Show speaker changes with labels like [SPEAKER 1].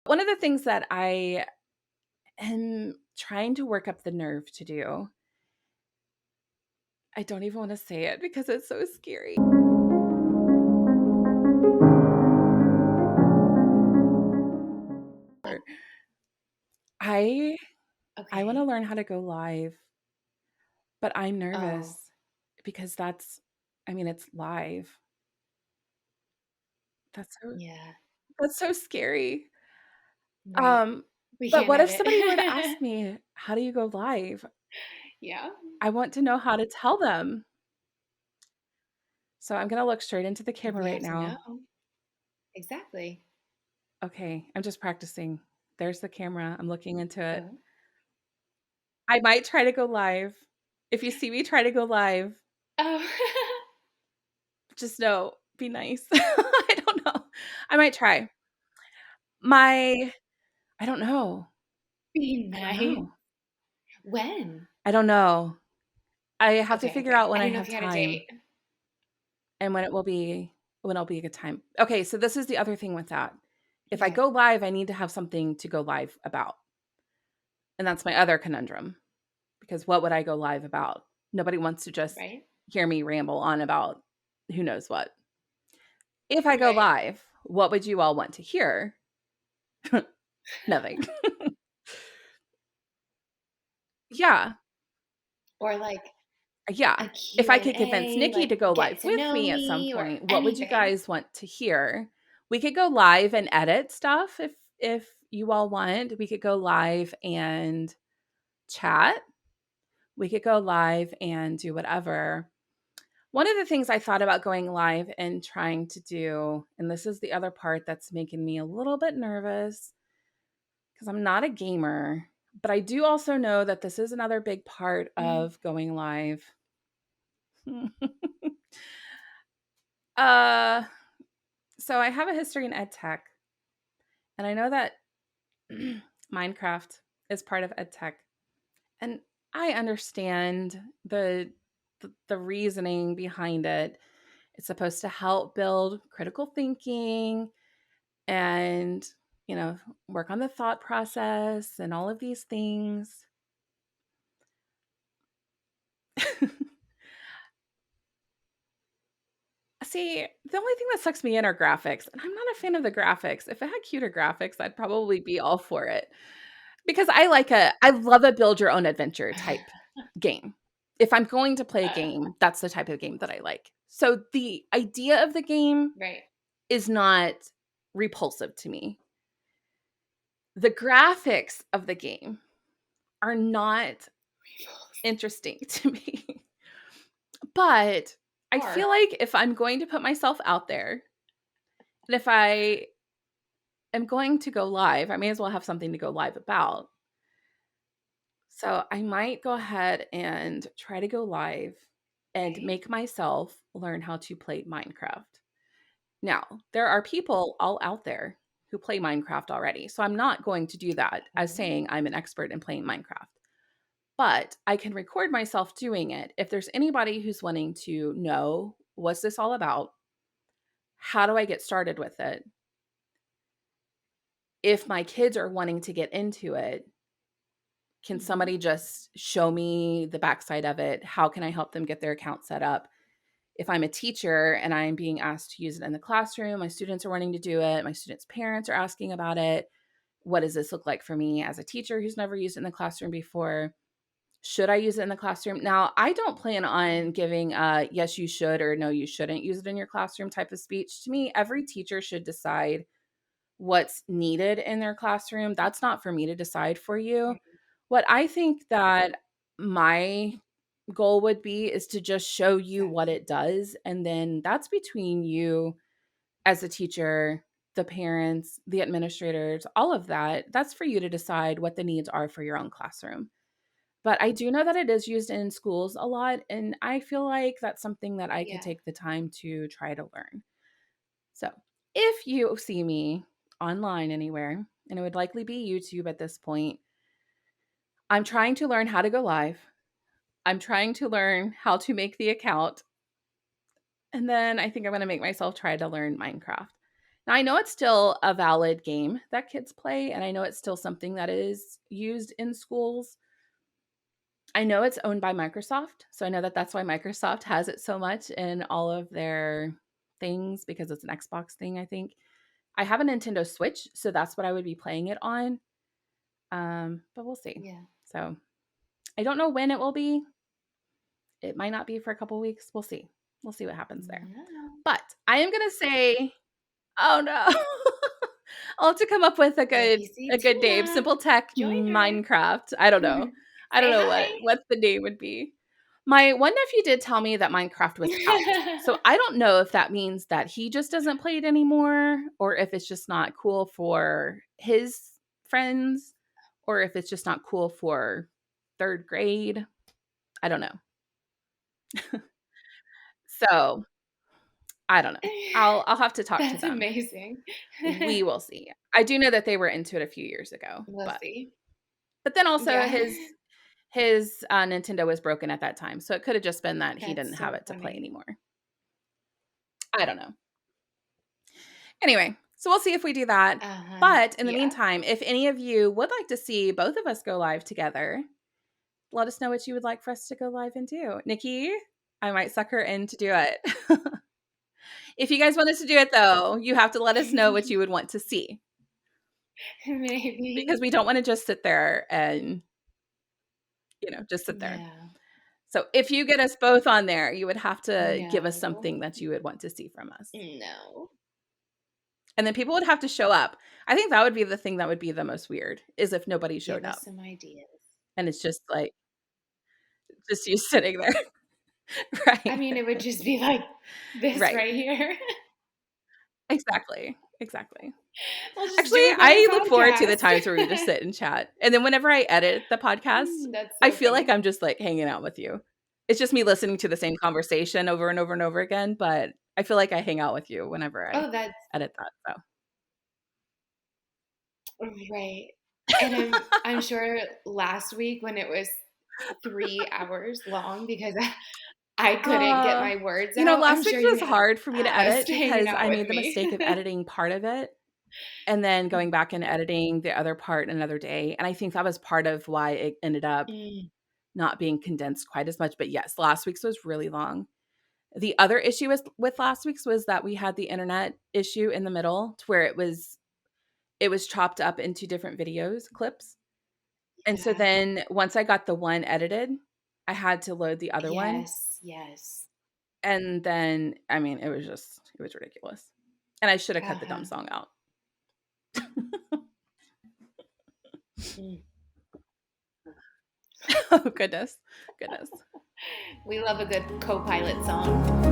[SPEAKER 1] One of the things that I am trying to work up the nerve to do, I don't even want to say it because it's so scary. I I want to
[SPEAKER 2] Okay.
[SPEAKER 1] learn how to go live, but I'm
[SPEAKER 2] Oh,
[SPEAKER 1] nervous because it's live. That's so
[SPEAKER 2] yeah.
[SPEAKER 1] that's so scary.
[SPEAKER 2] Right.
[SPEAKER 1] Um,
[SPEAKER 2] We
[SPEAKER 1] but
[SPEAKER 2] can't
[SPEAKER 1] what if somebody were to
[SPEAKER 2] edit.
[SPEAKER 1] ask me, "How do you go live?"
[SPEAKER 2] Yeah.
[SPEAKER 1] I want to know how to tell them. So I'm gonna look straight into the camera
[SPEAKER 2] You
[SPEAKER 1] right
[SPEAKER 2] have to know.
[SPEAKER 1] now.
[SPEAKER 2] Exactly.
[SPEAKER 1] Okay, I'm just practicing. There's the camera. I'm looking into it.
[SPEAKER 2] Oh.
[SPEAKER 1] I might try to go live. If you see me try to go live,
[SPEAKER 2] Oh.
[SPEAKER 1] just know, be nice. I don't know. I might try. My I don't know.
[SPEAKER 2] Be
[SPEAKER 1] I don't
[SPEAKER 2] nice.
[SPEAKER 1] know.
[SPEAKER 2] When?
[SPEAKER 1] I don't know. I have to
[SPEAKER 2] Okay,
[SPEAKER 1] figure
[SPEAKER 2] okay.
[SPEAKER 1] out when
[SPEAKER 2] I
[SPEAKER 1] I
[SPEAKER 2] didn't know
[SPEAKER 1] have
[SPEAKER 2] if you had a
[SPEAKER 1] time
[SPEAKER 2] date.
[SPEAKER 1] and when it'll be a good time. Okay, so this is the other thing with that. If I
[SPEAKER 2] Okay.
[SPEAKER 1] go live, I need to have something to go live about. And that's my other conundrum because what would I go live about? Nobody wants to just
[SPEAKER 2] Right?
[SPEAKER 1] hear me ramble on about who knows what. If I go
[SPEAKER 2] Right.
[SPEAKER 1] live, what would you all want to hear? Nothing. Yeah.
[SPEAKER 2] Or like
[SPEAKER 1] Yeah.
[SPEAKER 2] a
[SPEAKER 1] If I could convince
[SPEAKER 2] Q&A,
[SPEAKER 1] Nikki
[SPEAKER 2] like
[SPEAKER 1] to go
[SPEAKER 2] get
[SPEAKER 1] live
[SPEAKER 2] to
[SPEAKER 1] with
[SPEAKER 2] know
[SPEAKER 1] me at some
[SPEAKER 2] me or
[SPEAKER 1] point, what would you
[SPEAKER 2] anything.
[SPEAKER 1] guys want to hear? We could go live and edit stuff if you all want. We could go live and chat. We could go live and do whatever. One of the things I thought about going live and trying to do, and this is the other part that's making me a little bit nervous because I'm not a gamer, but I do also know that this is another big part
[SPEAKER 2] Mm.
[SPEAKER 1] of going live. uh, so I have a history in ed tech, and I know that Minecraft is part of ed tech, and I understand the reasoning behind it. It's supposed to help build critical thinking and, you know, work on the thought process and all of these things. See, the only thing that sucks me in are graphics, and I'm not a fan of the graphics. If it had cuter graphics, I'd probably be all for it because I love a build your own adventure type game. If I'm going to play a
[SPEAKER 2] Uh,
[SPEAKER 1] game, that's the type of game that I like. So the idea of the game
[SPEAKER 2] right.
[SPEAKER 1] is not repulsive to me. The graphics of the game are not interesting to me. But I feel
[SPEAKER 2] Or
[SPEAKER 1] like if I'm going to put myself out there, and if I am going to go live, I may as well have something to go live about. So I might go ahead and try to go live and
[SPEAKER 2] okay.
[SPEAKER 1] make myself learn how to play Minecraft. Now, there are people all out there who play Minecraft already. So I'm not going to do that as
[SPEAKER 2] Oh,
[SPEAKER 1] saying I'm an expert in playing Minecraft. But I can record myself doing it. If there's anybody who's wanting to know what's this all about, how do I get started with it? If my kids are wanting to get into it, can
[SPEAKER 2] mhm.
[SPEAKER 1] somebody just show me the backside of it? How can I help them get their account set up? If I'm a teacher and I'm being asked to use it in the classroom, my students are wanting to do it, my students' parents are asking about it. What does this look like for me as a teacher who's never used it in the classroom before? Should I use it in the classroom? Now, I don't plan on giving a yes, you should or no, you shouldn't use it in your classroom type of speech. To me, every teacher should decide what's needed in their classroom. That's not for me to decide for you.
[SPEAKER 2] Right.
[SPEAKER 1] What I think that my goal would be is to just show you what
[SPEAKER 2] Exactly.
[SPEAKER 1] it does. And then that's between you as a teacher, the parents, the administrators, all of that. That's for you to decide what the needs are for your own classroom. But I do know that it is used in schools a lot, and I feel like that's something that I could
[SPEAKER 2] Yeah.
[SPEAKER 1] take the time to try to learn. So, if you see me online anywhere, and it would likely be YouTube at this point, I'm trying to learn how to go live. I'm trying to learn how to make the account, and then I think I'm gonna make myself try to learn Minecraft. Now, I know it's still a valid game that kids play, and I know it's still something that is used in schools. I know it's owned by Microsoft, so I know that that's why Microsoft has it so much in all of their things because it's an Xbox thing, I think. I have a Nintendo Switch, so that's what I would be playing it on. But we'll see.
[SPEAKER 2] Yeah.
[SPEAKER 1] So I don't know when it will be. It might not be for a couple weeks. We'll see. We'll see what happens there.
[SPEAKER 2] No.
[SPEAKER 1] But I am gonna say, oh no. I'll have to come up with
[SPEAKER 2] If you
[SPEAKER 1] a
[SPEAKER 2] see
[SPEAKER 1] good name.
[SPEAKER 2] Tina,
[SPEAKER 1] SimpleTech
[SPEAKER 2] join her.
[SPEAKER 1] Minecraft. I don't know. I don't
[SPEAKER 2] Say
[SPEAKER 1] know
[SPEAKER 2] hi.
[SPEAKER 1] what the name would be. My one nephew did tell me that Minecraft was out. So I don't know if that means that he just doesn't play it anymore or if it's just not cool for his friends or if it's just not cool for 3rd grade. I don't know. So, I don't know. I'll have to talk to
[SPEAKER 2] That's
[SPEAKER 1] them.
[SPEAKER 2] amazing.
[SPEAKER 1] We will see. I do know that they were into it a few years ago,
[SPEAKER 2] We'll see.
[SPEAKER 1] but then also
[SPEAKER 2] Yeah.
[SPEAKER 1] his Nintendo was broken at that time, so it could have just been that he didn't
[SPEAKER 2] That's
[SPEAKER 1] have
[SPEAKER 2] so
[SPEAKER 1] it to play
[SPEAKER 2] funny.
[SPEAKER 1] anymore. I don't know. Anyway, so we'll see if we do that.
[SPEAKER 2] Uh-huh.
[SPEAKER 1] But in the
[SPEAKER 2] Yeah.
[SPEAKER 1] meantime, if any of you would like to see both of us go live together, let us know what you would like for us to go live and do. Nikki, I might suck her in to do it. If you guys want us to do it, though, you have to let us know what you would want to see because
[SPEAKER 2] Maybe.
[SPEAKER 1] we don't want to just sit there and, just sit there.
[SPEAKER 2] Yeah.
[SPEAKER 1] So if you get us both on there, you would have to give us
[SPEAKER 2] No.
[SPEAKER 1] something that you would want to see from us.
[SPEAKER 2] No.
[SPEAKER 1] And then people would have to show up. I think that would be the thing that would be the most weird is if nobody
[SPEAKER 2] Give
[SPEAKER 1] showed
[SPEAKER 2] us
[SPEAKER 1] up
[SPEAKER 2] some ideas.
[SPEAKER 1] and it's just like just you sitting there.
[SPEAKER 2] I
[SPEAKER 1] Right.
[SPEAKER 2] mean, it would just be like this
[SPEAKER 1] Right.
[SPEAKER 2] right here.
[SPEAKER 1] Exactly. Exactly.
[SPEAKER 2] We'll just
[SPEAKER 1] Actually,
[SPEAKER 2] do a better
[SPEAKER 1] I look forward to the
[SPEAKER 2] podcast.
[SPEAKER 1] times where we just sit and chat. And then whenever I edit the podcast,
[SPEAKER 2] That's
[SPEAKER 1] I
[SPEAKER 2] so
[SPEAKER 1] feel like
[SPEAKER 2] funny.
[SPEAKER 1] I'm just like hanging out with you. It's just me listening to the same conversation over and over and over again, but I feel like I hang out with you whenever I
[SPEAKER 2] Oh, that's
[SPEAKER 1] edit that. So
[SPEAKER 2] right. And I'm sure last week when it was 3 hours long because I couldn't get
[SPEAKER 1] Uh,
[SPEAKER 2] my words out, I'm
[SPEAKER 1] last
[SPEAKER 2] sure
[SPEAKER 1] week's
[SPEAKER 2] you
[SPEAKER 1] was
[SPEAKER 2] had
[SPEAKER 1] hard for me to
[SPEAKER 2] us
[SPEAKER 1] edit
[SPEAKER 2] hanging
[SPEAKER 1] because
[SPEAKER 2] out
[SPEAKER 1] I
[SPEAKER 2] with
[SPEAKER 1] made the
[SPEAKER 2] me.
[SPEAKER 1] mistake of editing part of it and then going back and editing the other part another day. And I think that was part of why it ended up
[SPEAKER 2] Mm,
[SPEAKER 1] not being condensed quite as much. But yes, last week's was really long. The other issue with last week's was that we had the internet issue in the middle to where it was chopped up into different videos, clips. And so
[SPEAKER 2] yeah.
[SPEAKER 1] then once I got the one edited, I had to load the other one.
[SPEAKER 2] Yes, yes.
[SPEAKER 1] And then, I mean, it was ridiculous. And I should have cut the dumb
[SPEAKER 2] Uh-huh.
[SPEAKER 1] song out.
[SPEAKER 2] Mm.
[SPEAKER 1] Oh, goodness. Goodness.
[SPEAKER 2] We love a good co-pilot song.